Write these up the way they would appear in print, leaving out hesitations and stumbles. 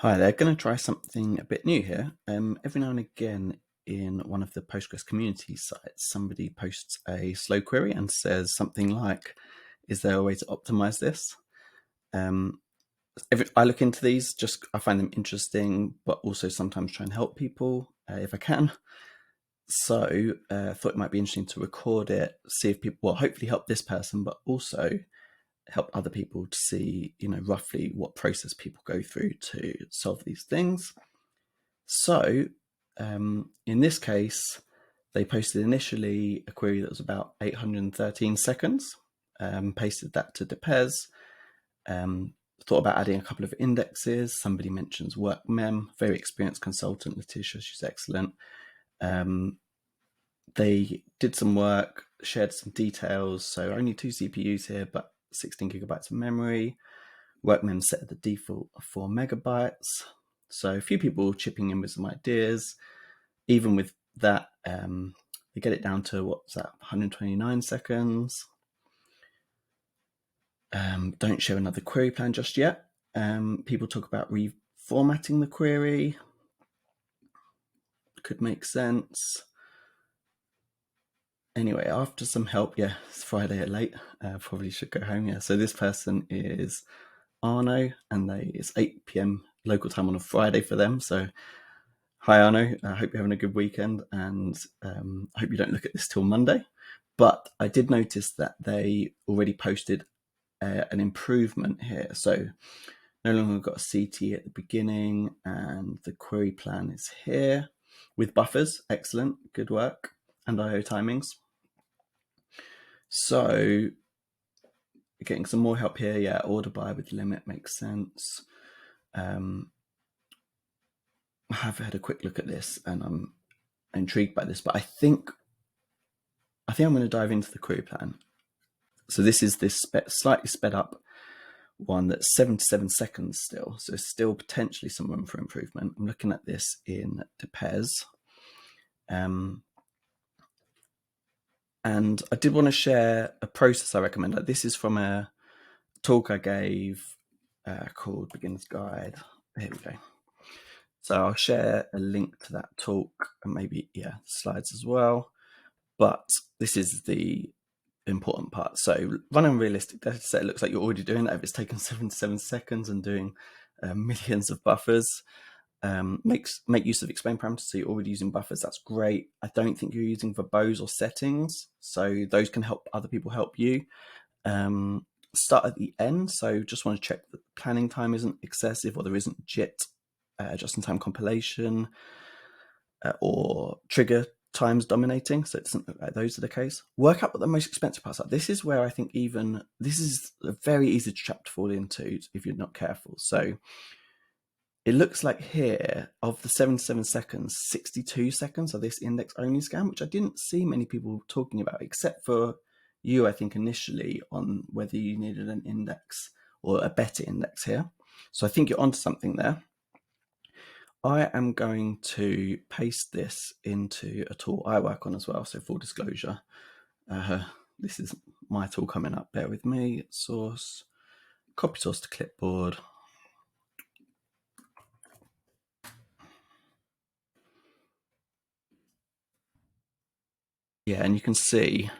Hi there, going to try something a bit new here. Every now and again in one of the Postgres community sites, somebody posts a slow query and says something like, is there a way to optimize this? I look into these, I find them interesting, but also sometimes try and help people if I can. So I thought it might be interesting to record it, see if people, well, hopefully help this person, but also help other people to see, roughly what process people go through to solve these things. So in this case, they posted initially a query that was about 813 seconds, pasted that to Depez, thought about adding a couple of indexes. Somebody mentions WorkMem, very experienced consultant, Letitia, she's excellent. They did some work, shared some details. So only 2 CPUs here, but 16 gigabytes of memory. WorkMem set the default of 4 megabytes. So a few people chipping in with some ideas. Even with that, they get it down to, what's that, 129 seconds. Don't show another query plan just yet. People talk about reformatting the query. Could make sense. Anyway, after some help, yeah, it's Friday at late. Probably should go home, yeah. So this person is Arno, and it's 8 p.m. local time on a Friday for them. So hi, Arno. I hope you're having a good weekend, and I hope you don't look at this till Monday. But I did notice that they already posted an improvement here. So no longer got a CT at the beginning, and the query plan is here with buffers. Excellent, good work, and IO timings. So getting some more help here. Yeah, order by with limit makes sense. I have had a quick look at this, and I'm intrigued by this, but I think I'm going to dive into the query plan. So this is this slightly sped up one that's 77 seconds still. So still potentially some room for improvement. I'm looking at this in Depez. And I did want to share a process I recommend. This is from a talk I gave called Beginner's Guide. Here we go. So I'll share a link to that talk and maybe, slides as well. But this is the important part. So running a realistic data set, it looks like you're already doing that. If it's taken 77 seconds and doing millions of buffers, make use of explain parameters. So you're already using buffers. That's great. I don't think you're using verbose or settings. So those can help other people help you. Start at the end. So just want to check that the planning time isn't excessive, or there isn't JIT, just-in-time compilation, or trigger times dominating. So it doesn't look like those are the case. Work out what the most expensive parts are. This is where I think this is a very easy trap to fall into if you're not careful. So it looks like here, of the 77 seconds, 62 seconds are this index only scan, which I didn't see many people talking about, except for you, I think, initially, on whether you needed an index or a better index here. So I think you're onto something there. I am going to paste this into a tool I work on as well. So full disclosure, this is my tool coming up. Bear with me. Source, copy source to clipboard. Yeah, and you can see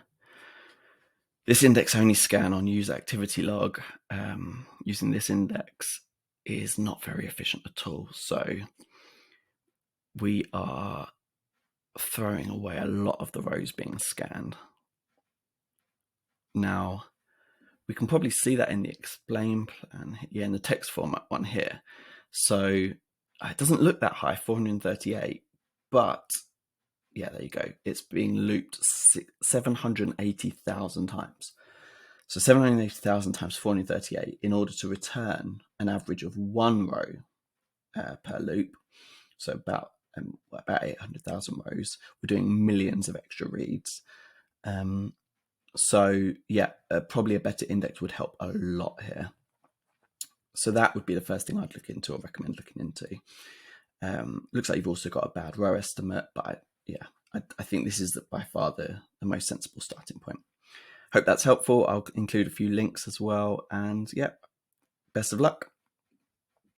this index only scan on user activity log using this index is not very efficient at all. So we are throwing away a lot of the rows being scanned. Now, we can probably see that in the explain plan, in the text format one here. So it doesn't look that high, 438, but yeah, there you go. It's being looped 780,000 times. So 780,000 times 438 in order to return an average of one row per loop. So about 800,000 rows. We're doing millions of extra reads. So yeah, probably a better index would help a lot here. So that would be the first thing I'd look into or recommend looking into. Looks like you've also got a bad row estimate, but I think this is by far the most sensible starting point. Hope that's helpful. I'll include a few links as well. And yeah, best of luck.